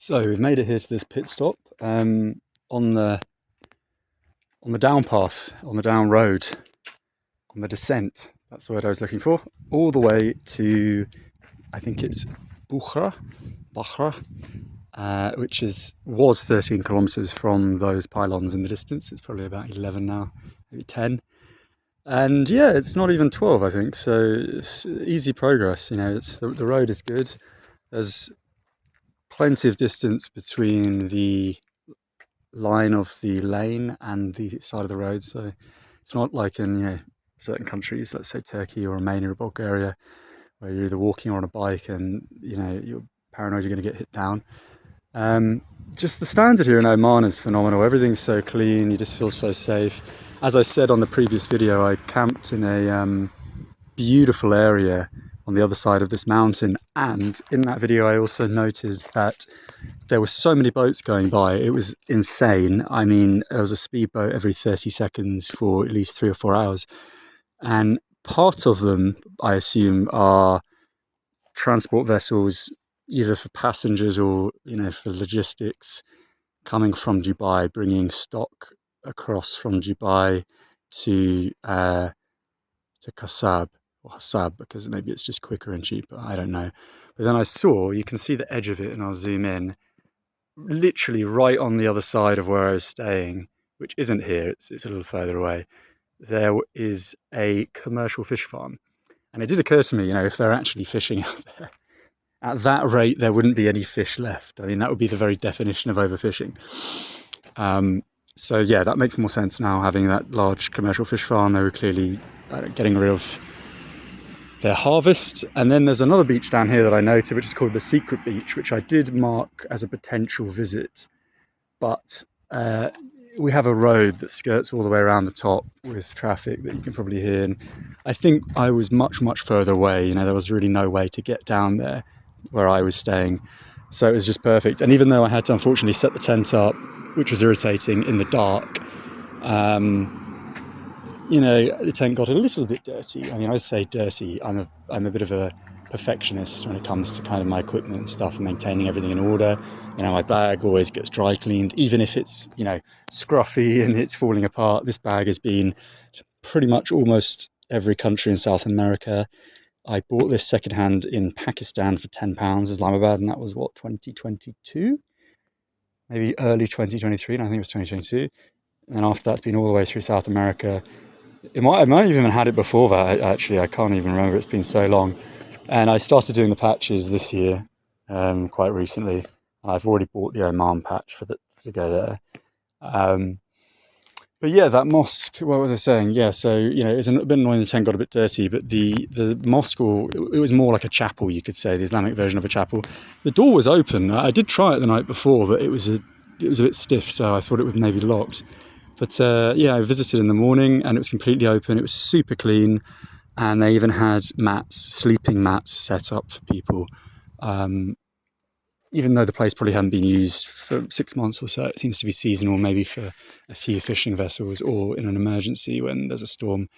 So we've made it here to this pit stop on the down path, on the down road, on the descent. That's the word I was looking for. All the way to, I think it's Bukhra, which was 13 kilometers from those pylons in the distance. It's probably about 11 now, maybe 10. And yeah, it's not even 12, I think. So it's easy progress. The road is good. There's plenty of distance between the line of the lane and the side of the road, so it's not like in certain countries, let's say Turkey or Romania or Bulgaria, where you're either walking or on a bike and you're paranoid you're going to get hit down. Just the standard here in Oman is phenomenal. Everything's so clean, you just feel so safe. As I said on the previous video, I camped in a beautiful area on the other side of this mountain, and in that video I also noted that there were so many boats going by. It was insane. I mean, there was a speedboat every 30 seconds for at least 3 or 4 hours, and part of them, I assume, are transport vessels, either for passengers or for logistics, coming from Dubai, bringing stock across from Dubai to Khasab, or Khasab, because maybe it's just quicker and cheaper, I don't know. But then you can see the edge of it, and I'll zoom in, literally right on the other side of where I was staying, which isn't here, it's a little further away, there is a commercial fish farm. And it did occur to me, if they're actually fishing out there, at that rate, there wouldn't be any fish left. I mean, that would be the very definition of overfishing. So yeah, that makes more sense now, having that large commercial fish farm. They were clearly getting rid of their harvest. And then there's another beach down here that I noted, which is called the Secret Beach, which I did mark as a potential visit. But we have a road that skirts all the way around the top with traffic that you can probably hear. And I think I was much, much further away. There was really no way to get down there where I was staying. So it was just perfect. And even though I had to unfortunately set the tent up, which was irritating, in the dark, the tent got a little bit dirty. I mean, I say dirty. I'm a bit of a perfectionist when it comes to kind of my equipment and stuff and maintaining everything in order. My bag always gets dry cleaned, even if it's, scruffy and it's falling apart. This bag has been to pretty much almost every country in South America. I bought this secondhand in Pakistan for £10, Islamabad, and that was 2022? Maybe early 2023, and I think it was 2022. And after that, it's been all the way through South America. I might have even had it before that, actually. I can't even remember. It's been so long. And I started doing the patches this year, quite recently. I've already bought the Oman patch to go there. But yeah, that mosque, what was I saying? Yeah, so, it's a bit annoying the tent got a bit dirty, but the mosque, it was more like a chapel, you could say, the Islamic version of a chapel. The door was open. I did try it the night before, but it was a bit stiff, so I thought it would maybe locked. But yeah, I visited in the morning and it was completely open. It was super clean, and they even had sleeping mats set up for people. Even though the place probably hadn't been used for 6 months or so, it seems to be seasonal, maybe for a few fishing vessels or in an emergency when there's a storm.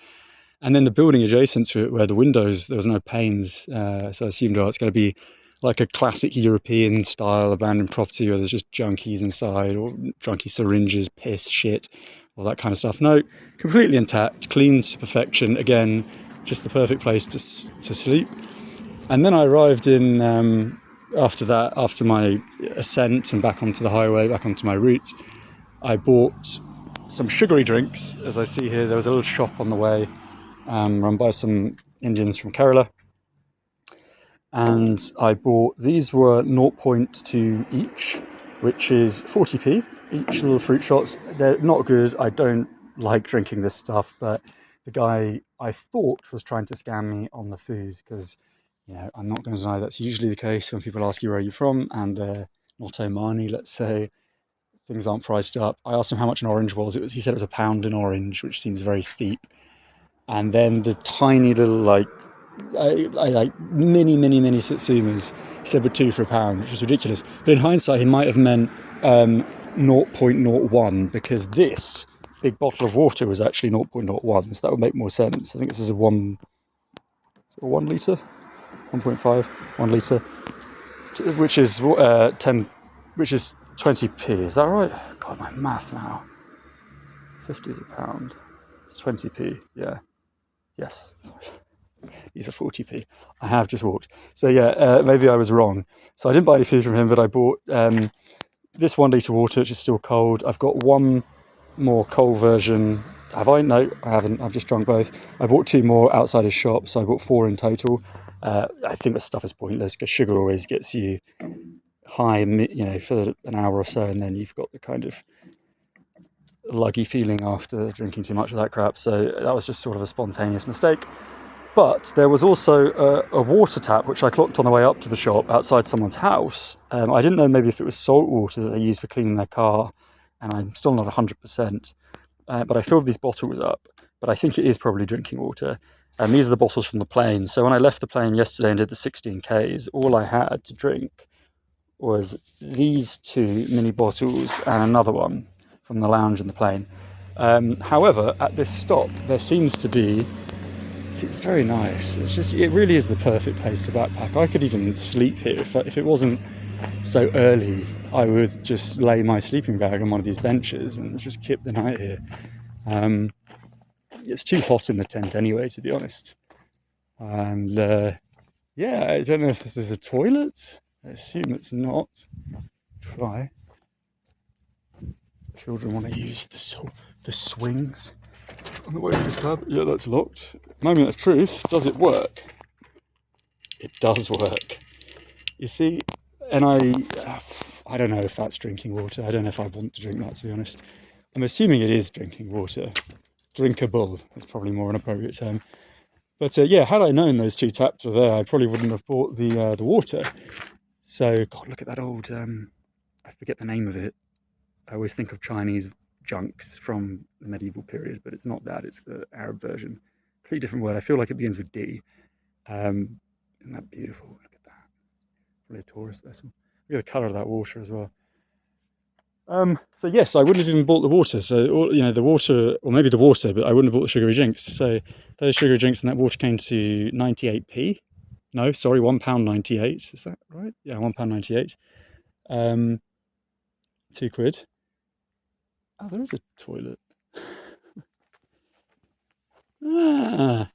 And then the building adjacent to it, where the windows, there was no panes, so I assumed, it's going to be like a classic European style abandoned property where there's just junkies inside, or junkie syringes, piss, shit, all that kind of stuff. No, completely intact, clean to perfection. Again, just the perfect place to sleep. And then I arrived in... After my ascent and back onto the highway, back onto my route, I bought some sugary drinks. As I see here, there was a little shop on the way, run by some Indians from Kerala. And I bought, these were 0.2 each, which is 40p, each little fruit shots. They're not good. I don't like drinking this stuff, but the guy, I thought, was trying to scam me on the food, because I'm not going to deny that's usually the case when people ask you where you're from and they're not Omani, let's say. Things aren't priced up. I asked him how much an orange was. He said it was £1 an orange, which seems very steep. And then the tiny little, mini satsumas, he said were 2 for £1, which is ridiculous. But in hindsight, he might have meant 0.01, because this big bottle of water was actually 0.01, so that would make more sense. I think this is a 1 litre? 1.5, 1 litre, which is 10 which is 20p. Is that right? God, my math now. 50 is a pound. It's 20p. Yeah. Yes. These are 40p. I have just walked. So yeah, maybe I was wrong. So I didn't buy any food from him, but I bought this 1 litre water, which is still cold. I've got one more cold version. Have I? No, I haven't. I've just drunk both. I bought 2 more outside his shop, so I bought 4 in total. I think this stuff is pointless because sugar always gets you high, for an hour or so, and then you've got the kind of luggy feeling after drinking too much of that crap. So that was just sort of a spontaneous mistake. But there was also a water tap which I clocked on the way up to the shop outside someone's house. I didn't know maybe if it was salt water that they use for cleaning their car, and I'm still not 100%. But I filled these bottles up, but I think it is probably drinking water. And these are the bottles from the plane. So when I left the plane yesterday and did the 16Ks, all I had to drink was these 2 mini bottles and another one from the lounge in the plane. However, at this stop, there seems to be... It's very nice. It really is the perfect place to backpack. I could even sleep here. If it wasn't so early, I would just lay my sleeping bag on one of these benches and just keep the night here. It's too hot in the tent anyway, to be honest. And yeah, I don't know if this is a toilet. I assume it's not. Try. Children want to use the swings on the way to Khasab. Yeah, that's locked. Moment of truth. Does it work? It does work. You see, and I don't know if that's drinking water. I don't know if I want to drink that, to be honest. I'm assuming it is drinking water. Drinkable is probably more an appropriate term. But yeah, had I known those 2 taps were there, I probably wouldn't have bought the water. So, God, look at that old, I forget the name of it. I always think of Chinese junks from the medieval period, but it's not that, it's the Arab version. Completely different word. I feel like it begins with D. Isn't that beautiful? Look at that. Probably a tourist vessel. Look at the colour of that water as well. So yes, I wouldn't have even bought the water. So, the water, or maybe the water, but I wouldn't have bought the sugary drinks. So those sugary drinks and that water came to 98p. No, sorry, £1.98. Is that right? Yeah, £1.98. £2. Oh, there is a toilet. Ah,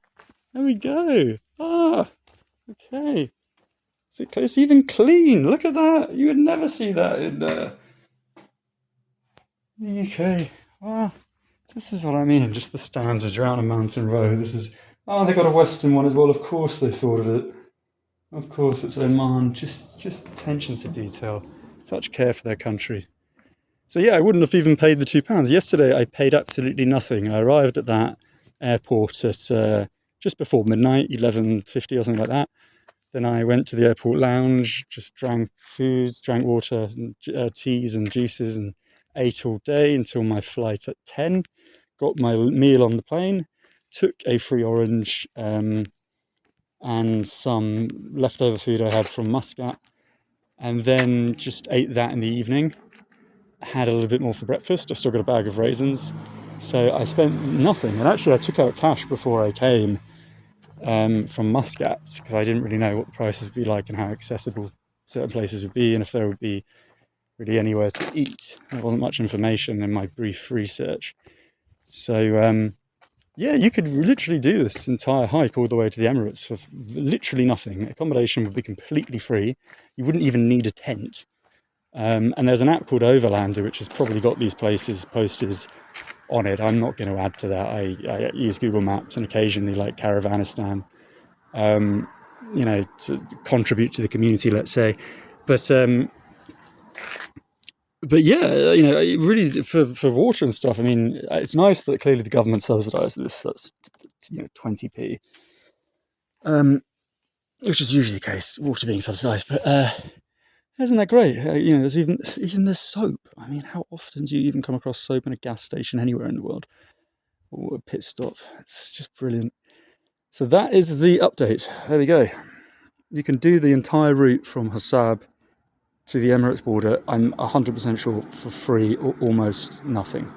there we go. Ah, okay. It's even clean. Look at that. You would never see that in the UK. Ah, this is what I mean. Just the standard around a mountain road. This is... Oh, they got a Western one as well. Of course they thought of it. Of course, it's Oman. Just attention to detail. Such care for their country. So yeah, I wouldn't have even paid the £2. Yesterday, I paid absolutely nothing. I arrived at that airport at just before midnight, 11:50 or something like that. Then I went to the airport lounge, just drank food, drank water, teas and juices, and ate all day until my flight at 10. Got my meal on the plane, took a free orange and some leftover food I had from Muscat, and then just ate that in the evening. Had a little bit more for breakfast. I've still got a bag of raisins. So I spent nothing. And actually I took out cash before I came from Muscat, because I didn't really know what the prices would be like and how accessible certain places would be, and if there would be really anywhere to eat. There wasn't much information in my brief research. So yeah, you could literally do this entire hike all the way to the Emirates for literally nothing. Accommodation would be completely free. You wouldn't even need a tent. And there's an app called Overlander, which has probably got these places posted on it. I'm not going to add to that. I use Google Maps and occasionally like Caravanistan, to contribute to the community, let's say. But yeah, really for water and stuff, I mean, it's nice that clearly the government subsidises this. That's 20p, which is usually the case, water being subsidised. But isn't that great? There's even there's soap. I mean, how often do you even come across soap in a gas station anywhere in the world? Or a pit stop? It's just brilliant. So that is the update. There we go. You can do the entire route from Khasab to the Emirates border, I'm 100% sure, for free or almost nothing.